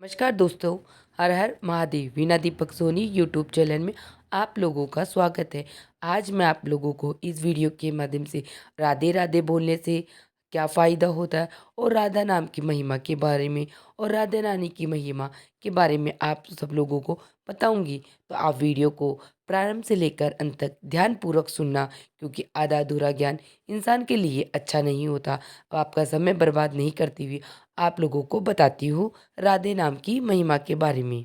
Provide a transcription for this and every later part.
नमस्कार दोस्तों। हर हर महादेव। वीणा Deepak Soni YouTube channel में आप लोगों का स्वागत है। आज मैं आप लोगों को इस वीडियो के माध्यम से राधे राधे बोलने से क्या फ़ायदा होता है और राधा नाम की महिमा के बारे में और राधा रानी की महिमा के बारे में आप सब लोगों को बताऊंगी। तो आप वीडियो को प्रारंभ से लेकर अंत तक ध्यानपूर्वक सुनना, क्योंकि आधा अधूरा ज्ञान इंसान के लिए अच्छा नहीं होता। अब आपका समय बर्बाद नहीं करती हुई आप लोगों को बताती हूँ राधे नाम की महिमा के बारे में।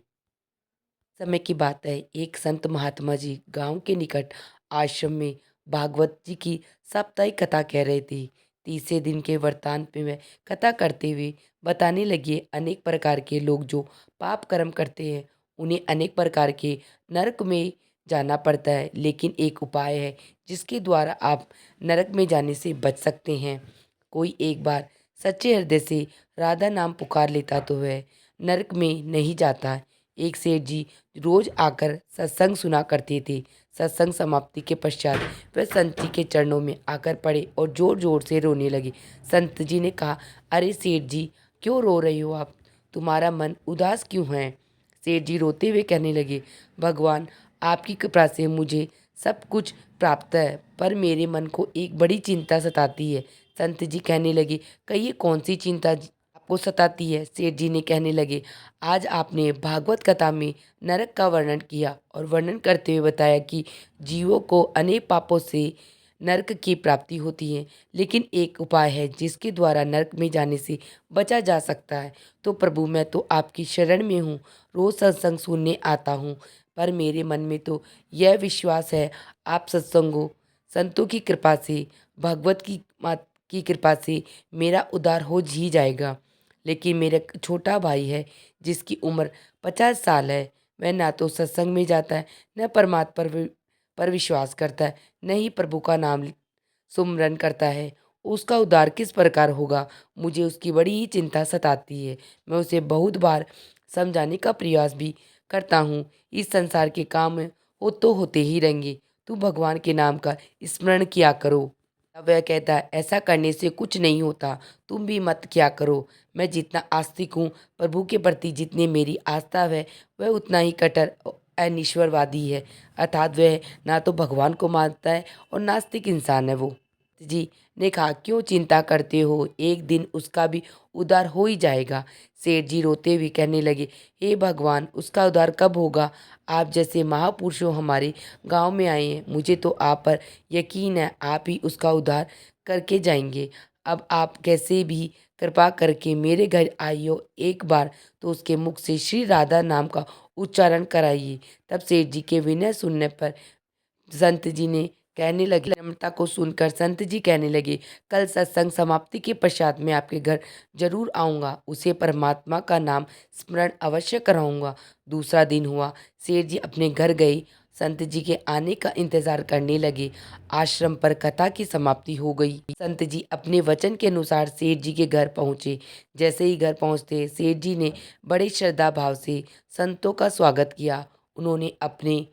समय की बात है, एक संत महात्मा जी गांव के निकट आश्रम में भागवत जी की साप्ताहिक कथा कह रहे थे। तीसरे दिन के वृतांत में वह कथा करते हुए बताने लगे, अनेक प्रकार के लोग जो पाप कर्म करते हैं उन्हें अनेक प्रकार के नरक में जाना पड़ता है, लेकिन एक उपाय है जिसके द्वारा आप नरक में जाने से बच सकते हैं। कोई एक बार सच्चे हृदय से राधा नाम पुकार लेता तो वह नरक में नहीं जाता। एक सेठ जी रोज आकर सत्संग सुना करते थे। सत्संग समाप्ति के पश्चात वह संत जी के चरणों में आकर पड़े और जोर जोर से रोने लगे। संत जी ने कहा, अरे सेठ जी, क्यों रो रहे हो आप? तुम्हारा मन उदास क्यों है? सेठ जी रोते हुए कहने लगे, भगवान, आपकी कृपा से मुझे सब कुछ प्राप्त है, पर मेरे मन को एक बड़ी चिंता सताती है। संत जी कहने लगे, कहिए कौन सी चिंता आपको सताती है? सेठ जी ने कहने लगे, आज आपने भागवत कथा में नरक का वर्णन किया और वर्णन करते हुए बताया कि जीवों को अनेक पापों से नरक की प्राप्ति होती है, लेकिन एक उपाय है जिसके द्वारा नरक में जाने से बचा जा सकता है। तो प्रभु, मैं तो आपकी शरण में हूँ, रोज सत्संग सुनने आता हूँ, पर मेरे मन में तो यह विश्वास है आप सत्संगों संतों की कृपा से, भगवत की कृपा से मेरा उद्धार हो ही जाएगा। लेकिन मेरा एक छोटा भाई है जिसकी उम्र 50 साल है। वह ना तो सत्संग में जाता है, न परमात्मा पर विश्वास करता है, न ही प्रभु का नाम सुमरन करता है। उसका उद्धार किस प्रकार होगा? मुझे उसकी बड़ी ही चिंता सताती है। मैं उसे बहुत बार समझाने का प्रयास भी करता हूँ, इस संसार के काम हो तो होते ही रहेंगे, तू भगवान के नाम का स्मरण किया करो। तब वह कहता है, ऐसा करने से कुछ नहीं होता, तुम भी मत क्या करो। मैं जितना आस्तिक हूँ प्रभु के प्रति, जितनी मेरी आस्था है, वह उतना ही कट्टर अनिश्वरवादी है। अर्थात वह ना तो भगवान को मानता है और नास्तिक इंसान है वो। जी ने कहा, क्यों चिंता करते हो, एक दिन उसका भी उद्धार हो ही जाएगा। सेठ जी रोते हुए कहने लगे, हे भगवान, उसका उद्धार कब होगा? आप जैसे महापुरुषों हमारे गांव में आए हैं, मुझे तो आप पर यकीन है आप ही उसका उद्धार करके जाएंगे। अब आप कैसे भी कृपा करके मेरे घर आइयो, एक बार तो उसके मुख से श्री राधा नाम का उच्चारण कराइए। तब सेठ जी के विनय सुनने पर संत जी ने कहने लगे, नम्रता को सुनकर संत जी कहने लगे, कल सत्संग समाप्ति के पश्चात मैं आपके घर जरूर आऊँगा, उसे परमात्मा का नाम स्मरण अवश्य कराऊंगा। दूसरा दिन हुआ, सेठ जी अपने घर गए, संत जी के आने का इंतजार करने लगे। आश्रम पर कथा की समाप्ति हो गई। संत जी अपने वचन के अनुसार सेठ जी के घर पहुँचे। जैसे ही घर पहुँचते सेठ जी ने बड़े श्रद्धा भाव से संतों का स्वागत किया। उन्होंने अपने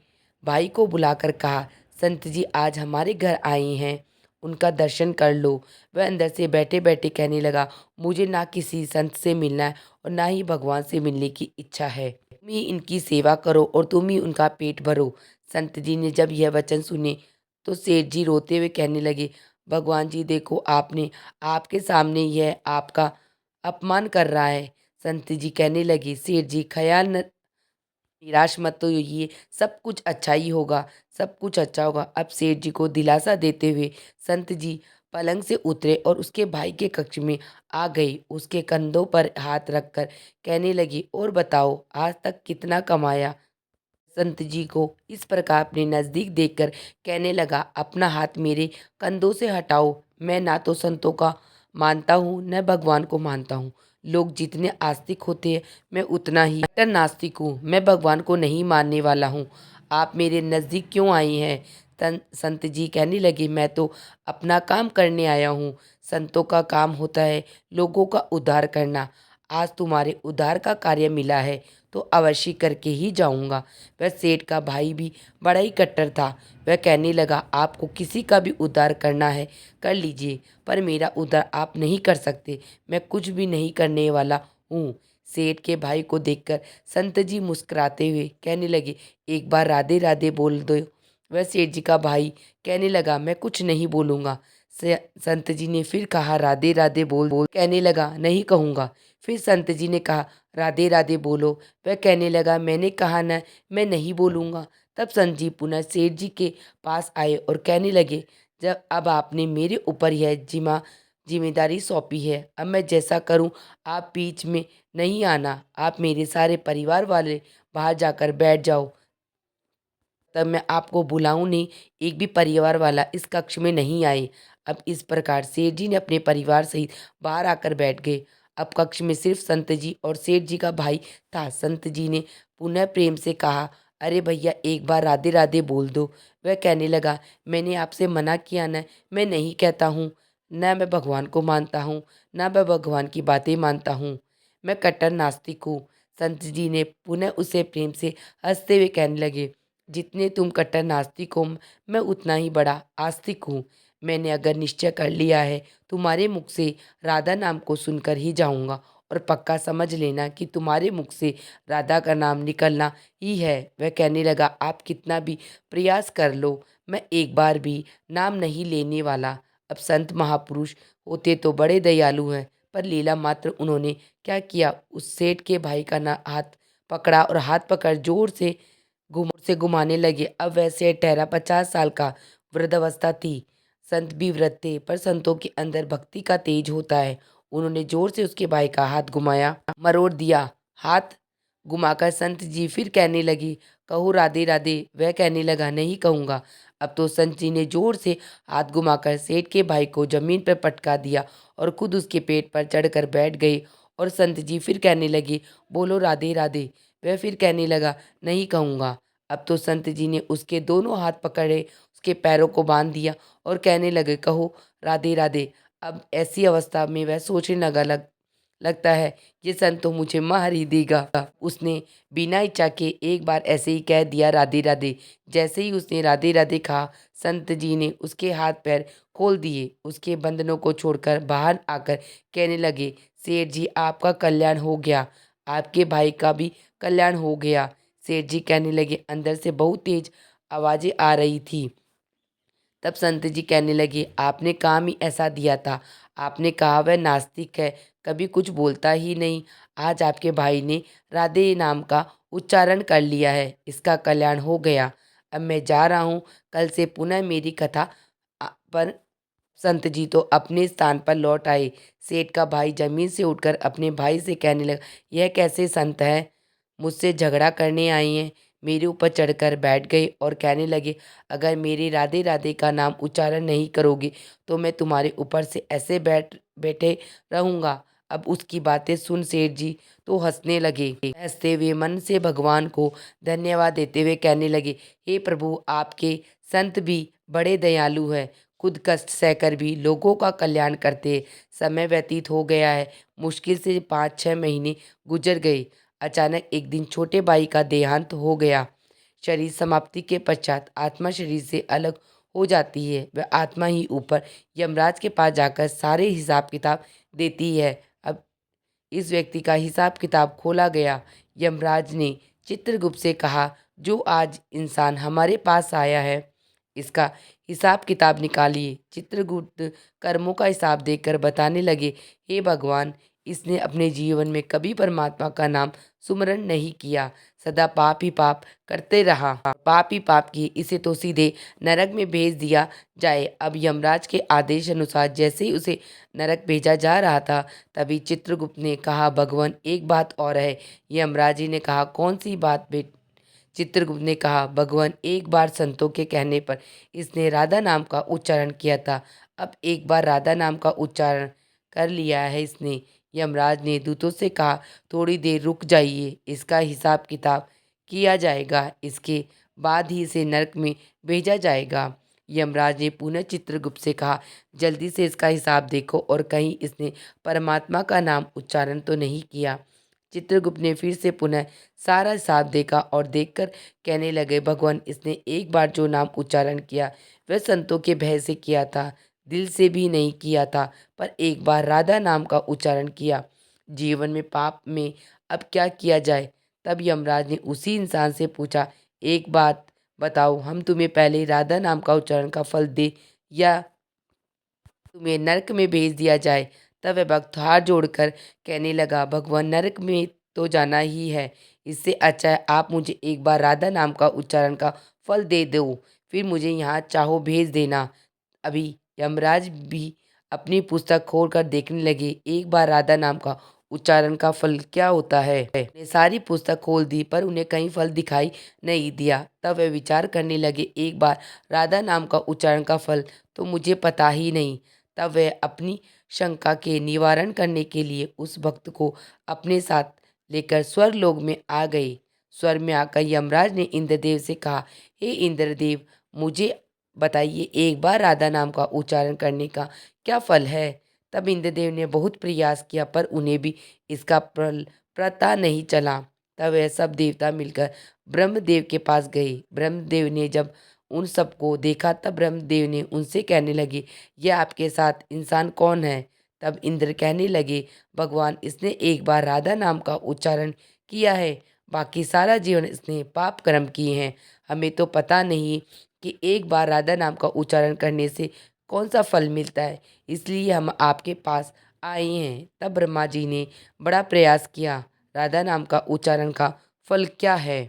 भाई को बुलाकर कहा, संत जी आज हमारे घर आए हैं, उनका दर्शन कर लो। वह अंदर से बैठे बैठे कहने लगा, मुझे ना किसी संत से मिलना है और ना ही भगवान से मिलने की इच्छा है। तुम ही इनकी सेवा करो और तुम ही उनका पेट भरो। संत जी ने जब यह वचन सुने तो सेठ जी रोते हुए कहने लगे, भगवान जी देखो, आपने आपके सामने यह आपका अपमान कर रहा है। संत जी कहने लगे, सेठ जी ख्याल न निराश मत तो ये सब कुछ अच्छा ही होगा, सब कुछ अच्छा होगा। अब सेठ जी को दिलासा देते हुए संत जी पलंग से उतरे और उसके भाई के कक्ष में आ गई। उसके कंधों पर हाथ रखकर कहने लगी, और बताओ आज तक कितना कमाया? संत जी को इस प्रकार अपने नज़दीक देखकर कहने लगा, अपना हाथ मेरे कंधों से हटाओ। मैं ना तो संतों का मानता हूँ न भगवान को मानता हूँ। लोग जितने आस्तिक होते हैं मैं उतना ही कट्टर नास्तिक हूँ। मैं भगवान को नहीं मानने वाला हूँ। आप मेरे नज़दीक क्यों आई हैं? संत जी कहने लगे, मैं तो अपना काम करने आया हूँ। संतों का काम होता है लोगों का उद्धार करना। आज तुम्हारे उद्धार का कार्य मिला है तो अवश्य करके ही जाऊंगा। वह सेठ का भाई भी बड़ा ही कट्टर था। वह कहने लगा, आपको किसी का भी उद्धार करना है कर लीजिए, पर मेरा उद्धार आप नहीं कर सकते। मैं कुछ भी नहीं करने वाला हूँ। सेठ के भाई को देखकर संत जी मुस्कुराते हुए कहने लगे, एक बार राधे राधे बोल दो। वह सेठ जी का भाई कहने लगा, मैं कुछ नहीं बोलूँगा। संत जी ने फिर कहा, राधे राधे बोल बोल। कहने लगा, नहीं कहूँगा। फिर संत जी ने कहा, राधे राधे बोलो। वह कहने लगा, मैंने कहा ना, मैं नहीं बोलूँगा। तब संत जी पुनः सेठ जी के पास आए और कहने लगे, जब अब आपने मेरे ऊपर यह जिम्मेदारी सौंपी है, अब मैं जैसा करूं आप बीच में नहीं आना। आप मेरे सारे परिवार वाले बाहर जाकर बैठ जाओ, तब मैं आपको बुलाऊं नहीं। एक भी परिवार वाला इस कक्ष में नहीं आए। अब इस प्रकार सेठ जी ने अपने परिवार सहित बाहर आकर बैठ गए। अब कक्ष में सिर्फ संत जी और सेठ जी का भाई था। संत जी ने पुनः प्रेम से कहा, अरे भैया, एक बार राधे राधे बोल दो। वह कहने लगा, मैंने आपसे मना किया न, मैं नहीं कहता हूँ। न मैं भगवान को मानता हूँ, न मैं भगवान की बातें मानता हूँ। मैं कट्टर नास्तिक हूँ। संत जी ने पुनः उसे प्रेम से हंसते हुए कहने लगे, जितने तुम कट्टर नास्तिक हो, मैं उतना ही बड़ा आस्तिक हूँ। मैंने अगर निश्चय कर लिया है, तुम्हारे मुख से राधा नाम को सुनकर ही जाऊँगा। और पक्का समझ लेना कि तुम्हारे मुख से राधा का नाम निकलना ही है। वह कहने लगा, आप कितना भी प्रयास कर लो, मैं एक बार भी नाम नहीं लेने वाला। अब संत महापुरुष होते तो बड़े दयालु हैं, पर लीला मात्र उन्होंने क्या किया, उस सेठ के भाई का ना हाथ पकड़ा और हाथ पकड़ जोर से घुमाने लगे। अब वैसे ठहरा 50 साल का, वृद्धावस्था थी। संत भी वृद्ध थे, पर संतों के अंदर भक्ति का तेज होता है। उन्होंने जोर से उसके भाई का हाथ घुमाया, मरोड़ दिया। हाथ घुमाकर संत जी फिर कहने लगी, कहो राधे राधे। वह कहने लगा, नहीं कहूँगा। अब तो संत जी ने जोर से हाथ घुमाकर सेठ के भाई को जमीन पर पटका दिया और खुद उसके पेट पर चढ़कर बैठ गए। और संत जी फिर कहने लगे, बोलो राधे राधे। वह फिर कहने लगा, नहीं कहूँगा। अब तो संत जी ने उसके दोनों हाथ पकड़े, उसके पैरों को बांध दिया और कहने लगे, कहो राधे राधे। अब ऐसी अवस्था में वह सोचने लगता है, ये संत तो मुझे मार ही देगा। उसने बिना इच्छा के एक बार ऐसे ही कह दिया, राधे राधे। जैसे ही उसने राधे राधे कहा, संत जी ने उसके हाथ पैर खोल दिए, उसके बंधनों को छोड़कर बाहर आकर कहने लगे, सेठ जी, आपका कल्याण हो गया, आपके भाई का भी कल्याण हो गया। सेठ जी कहने लगे, अंदर से बहुत तेज आवाज़ें आ रही थी। तब संत जी कहने लगे, आपने काम ही ऐसा दिया था। आपने कहा वह नास्तिक है, कभी कुछ बोलता ही नहीं। आज आपके भाई ने राधे नाम का उच्चारण कर लिया है, इसका कल्याण हो गया। अब मैं जा रहा हूँ, कल से पुनः मेरी कथा पर। संत जी तो अपने स्थान पर लौट आए। सेठ का भाई जमीन से उठकर अपने भाई से कहने लगा, यह कैसे संत है, मुझसे झगड़ा करने आए हैं। मेरे ऊपर चढ़कर बैठ गए और कहने लगे, अगर मेरे राधे राधे का नाम उच्चारण नहीं करोगे तो मैं तुम्हारे ऊपर से ऐसे बैठे रहूँगा। अब उसकी बातें सुन सेठ जी तो हंसने लगे। हंसते हुए मन से भगवान को धन्यवाद देते हुए कहने लगे, हे प्रभु, आपके संत भी बड़े दयालु हैं। खुद कष्ट सहकर भी लोगों का कल्याण करते। समय व्यतीत हो गया है, मुश्किल से 5-6 महीने गुजर गए। अचानक एक दिन छोटे भाई का देहांत हो गया। शरीर समाप्ति के पश्चात आत्मा शरीर से अलग हो जाती है। वह आत्मा ही ऊपर यमराज के पास जाकर सारे हिसाब किताब देती है। अब इस व्यक्ति का हिसाब किताब खोला गया। यमराज ने चित्रगुप्त से कहा, जो आज इंसान हमारे पास आया है, इसका हिसाब किताब निकालिए। चित्रगुप्त कर्मों का हिसाब देखकर बताने लगे, हे भगवान, इसने अपने जीवन में कभी परमात्मा का नाम सुमरण नहीं किया, सदा पाप ही पाप करते रहा। पाप ही पाप किए, इसे तो सीधे नरक में भेज दिया जाए। अब यमराज के आदेश अनुसार जैसे ही उसे नरक भेजा जा रहा था, तभी चित्रगुप्त ने कहा, भगवान, एक बात और है। यमराज जी ने कहा, कौन सी बात बेटा? चित्रगुप्त ने कहा, भगवान, एक बार संतों के कहने पर इसने राधा नाम का उच्चारण किया था। अब एक बार राधा नाम का उच्चारण कर लिया है इसने। यमराज ने दूतों से कहा, थोड़ी देर रुक जाइए, इसका हिसाब किताब किया जाएगा, इसके बाद ही इसे नरक में भेजा जाएगा। यमराज ने पुनः चित्रगुप्त से कहा, जल्दी से इसका हिसाब देखो और कहीं इसने परमात्मा का नाम उच्चारण तो नहीं किया। चित्रगुप्त ने फिर से पुनः सारा हिसाब देखा और देखकर कहने लगे, भगवान, इसने एक बार जो नाम उच्चारण किया वह संतों के भय से किया था, दिल से भी नहीं किया था, पर एक बार राधा नाम का उच्चारण किया। जीवन में पाप में अब क्या किया जाए। तब यमराज ने उसी इंसान से पूछा, एक बात बताओ, हम तुम्हें पहले राधा नाम का उच्चारण का फल दे या तुम्हें नरक में भेज दिया जाए। तब वह भक्त हाथ जोड़कर कहने लगा, भगवान, नरक में तो जाना ही है, इससे अच्छा है आप मुझे एक बार राधा नाम का उच्चारण का फल दे दो, फिर मुझे यहाँ चाहो भेज देना। अभी यमराज भी अपनी पुस्तक खोलकर देखने लगे, एक बार राधा नाम का उच्चारण का फल क्या होता है। उन्हें सारी पुस्तक खोल दी पर उन्हें कहीं फल दिखाई नहीं दिया। तब वे विचार करने लगे, एक बार राधा नाम का उच्चारण का फल तो मुझे पता ही नहीं। तब वे अपनी शंका के निवारण करने के लिए उस भक्त को अपने साथ लेकर स्वर्गलोक में आ गए। स्वर्ग में आकर यमराज ने इंद्रदेव से कहा, हे इंद्रदेव, मुझे बताइए एक बार राधा नाम का उच्चारण करने का क्या फल है। तब इंद्रदेव ने बहुत प्रयास किया पर उन्हें भी इसका फल पता नहीं चला। तब वह सब देवता मिलकर ब्रह्मदेव के पास गए। ब्रह्मदेव ने जब उन सबको देखा तब ब्रह्मदेव ने उनसे कहने लगे, यह आपके साथ इंसान कौन है। तब इंद्र कहने लगे, भगवान, इसने एक बार राधा नाम का उच्चारण किया है, बाकी सारा जीवन इसने पाप कर्म किए हैं। हमें तो पता नहीं कि एक बार राधा नाम का उच्चारण करने से कौन सा फल मिलता है, इसलिए हम आपके पास आए हैं। तब ब्रह्मा जी ने बड़ा प्रयास किया, राधा नाम का उच्चारण का फल क्या है।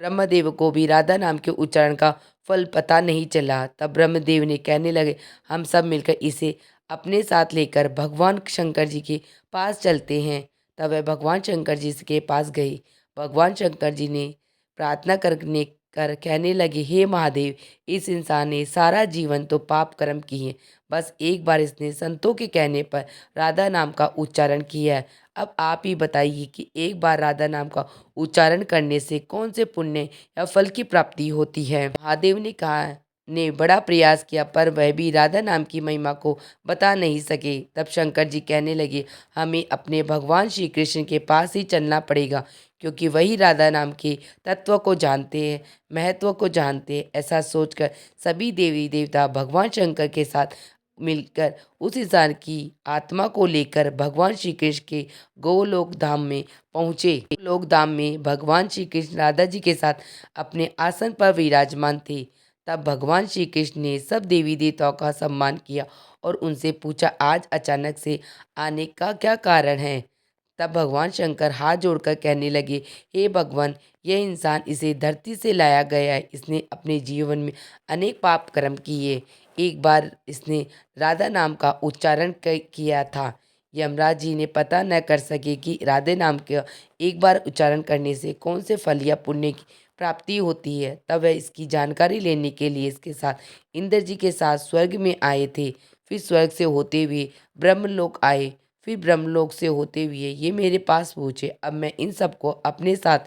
ब्रह्मदेव को भी राधा नाम के उच्चारण का फल पता नहीं चला। तब ब्रह्मदेव ने कहने लगे, हम सब मिलकर इसे अपने साथ लेकर भगवान शंकर जी के पास चलते हैं। तब वह भगवान शंकर जी के पास गए। भगवान शंकर जी ने प्रार्थना करने कर कहने लगे, हे महादेव, इस इंसान ने सारा जीवन तो पाप कर्म किए, बस एक बार इसने संतों के कहने पर राधा नाम का उच्चारण किया है। अब आप ही बताइए कि एक बार राधा नाम का उच्चारण करने से कौन से पुण्य या फल की प्राप्ति होती है। महादेव ने कहा, ने बड़ा प्रयास किया पर वह भी राधा नाम की महिमा को बता नहीं सके। तब शंकर जी कहने लगे, हमें अपने भगवान श्री कृष्ण के पास ही चलना पड़ेगा, क्योंकि वही राधा नाम के तत्व को जानते हैं, महत्व को जानते हैं। ऐसा सोचकर सभी देवी देवता भगवान शंकर के साथ मिलकर उस इंसान की आत्मा को लेकर भगवान श्री कृष्ण के गोलोक धाम में पहुँचे। गोलोक धाम में भगवान श्री कृष्ण राधा जी के साथ अपने आसन पर विराजमान थे। तब भगवान श्री कृष्ण ने सब देवी देवताओं का सम्मान किया और उनसे पूछा, आज अचानक से आने का क्या कारण है। तब भगवान शंकर हाथ जोड़कर कहने लगे, हे भगवान, यह इंसान इसे धरती से लाया गया है, इसने अपने जीवन में अनेक पाप कर्म किए। एक बार इसने राधा नाम का उच्चारण किया था। यमराज जी ने पता न कर सके कि राधे नाम का एक बार उच्चारण करने से कौन से फल या पुण्य की प्राप्ति होती है। तब वह इसकी जानकारी लेने के लिए इसके साथ इंद्र जी के साथ स्वर्ग में आए थे। फिर स्वर्ग से होते हुए ब्रह्मलोक आए। फिर ब्रह्मलोक से होते हुए ये मेरे पास पहुँचे। अब मैं इन सबको अपने साथ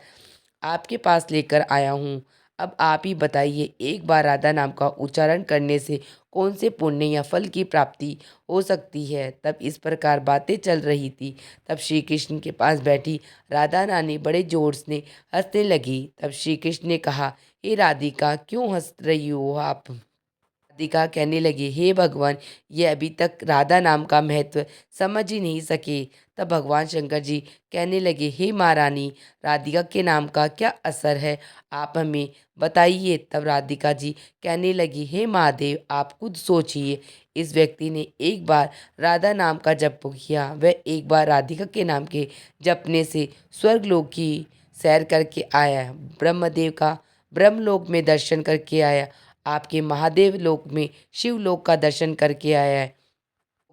आपके पास लेकर आया हूँ। अब आप ही बताइए, एक बार राधा नाम का उच्चारण करने से कौन से पुण्य या फल की प्राप्ति हो सकती है। तब इस प्रकार बातें चल रही थी। तब श्री कृष्ण के पास बैठी राधा रानी बड़े जोर से हंसने लगी। तब श्री कृष्ण ने कहा, हे राधिका, क्यों हंस रही हो आप। राधिका कहने लगी, हे भगवान, ये अभी तक राधा नाम का महत्व समझ ही नहीं सके। तब भगवान शंकर जी कहने लगे, हे महारानी, राधिका के नाम का क्या असर है, आप हमें बताइए। तब राधिका जी कहने लगी, हे महादेव, आप खुद सोचिए, इस व्यक्ति ने एक बार राधा नाम का जप किया, वह एक बार राधिका के नाम के जपने से स्वर्गलोक की सैर करके आया, ब्रह्मदेव का ब्रह्मलोक में दर्शन करके आया, आपके महादेव लोक में शिवलोक का दर्शन करके आया है,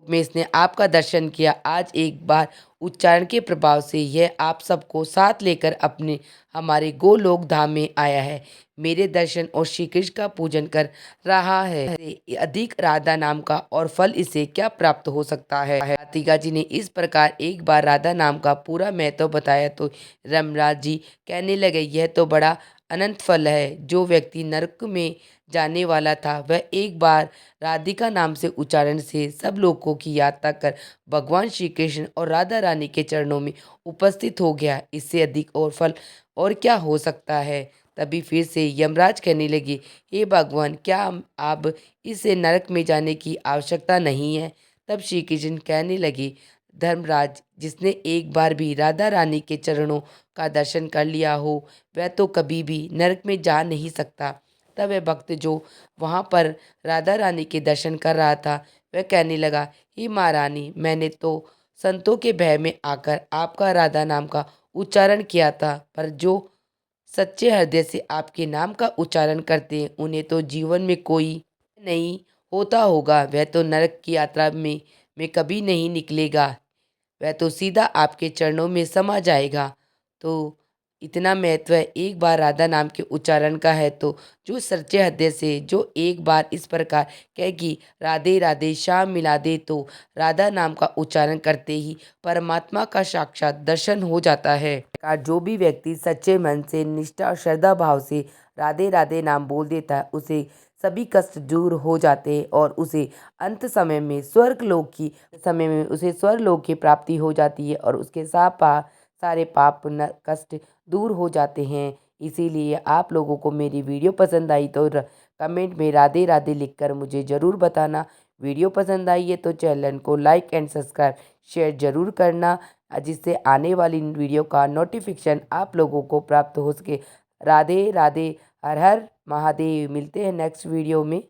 में इसने आपका दर्शन किया। आज एक बार उच्चारण के प्रभाव से यह आप सबको साथ लेकर अपने हमारे गोलोक धाम में आया है, मेरे दर्शन और श्री कृष्ण का पूजन कर रहा है। इससे अधिक राधा नाम का और फल इसे क्या प्राप्त हो सकता है। राधिका जी ने इस प्रकार एक बार राधा नाम का पूरा महत्व बताया तो रमराज जी कहने लगे, यह तो बड़ा अनंत फल है। जो व्यक्ति नरक में जाने वाला था वह एक बार राधिका नाम से उच्चारण से सब लोगों की यात्रा कर भगवान श्री कृष्ण और राधा रानी के चरणों में उपस्थित हो गया। इससे अधिक और फल और क्या हो सकता है। तभी फिर से यमराज कहने लगे, हे भगवान, क्या अब इसे नरक में जाने की आवश्यकता नहीं है। तब श्री कृष्ण कहने लगे, धर्मराज जिसने एक बार भी राधा रानी के चरणों का दर्शन कर लिया हो वह तो कभी भी नरक में जा नहीं सकता। तब वह भक्त जो वहाँ पर राधा रानी के दर्शन कर रहा था वह कहने लगा, हे महारानी, मैंने तो संतों के भय में आकर आपका राधा नाम का उच्चारण किया था, पर जो सच्चे हृदय से आपके नाम का उच्चारण करते हैं उन्हें तो जीवन में कोई नहीं होता होगा, वह तो नरक की यात्रा में कभी नहीं निकलेगा, वह तो सीधा आपके चरणों में समा जाएगा। तो इतना महत्व है एक बार राधा नाम के उच्चारण का है। तो जो सच्चे हृदय से जो एक बार इस प्रकार कहे कि राधे राधे श्याम मिला दे, तो राधा नाम का उच्चारण करते ही परमात्मा का साक्षात दर्शन हो जाता है। का जो भी व्यक्ति सच्चे मन से निष्ठा और श्रद्धा भाव से राधे राधे नाम बोल देता है उसे सभी कष्ट दूर हो जाते हैं और उसे अंत समय में स्वर्ग लोक की प्राप्ति हो जाती है और उसके सारे पाप कष्ट दूर हो जाते हैं। इसीलिए आप लोगों को मेरी वीडियो पसंद आई तो कमेंट में राधे राधे लिखकर मुझे ज़रूर बताना। वीडियो पसंद आई है तो चैनल को लाइक एंड सब्सक्राइब शेयर ज़रूर करना, जिससे आने वाली वीडियो का नोटिफिकेशन आप लोगों को प्राप्त हो सके। राधे राधे, हर हर महादेव। मिलते हैं नेक्स्ट वीडियो में।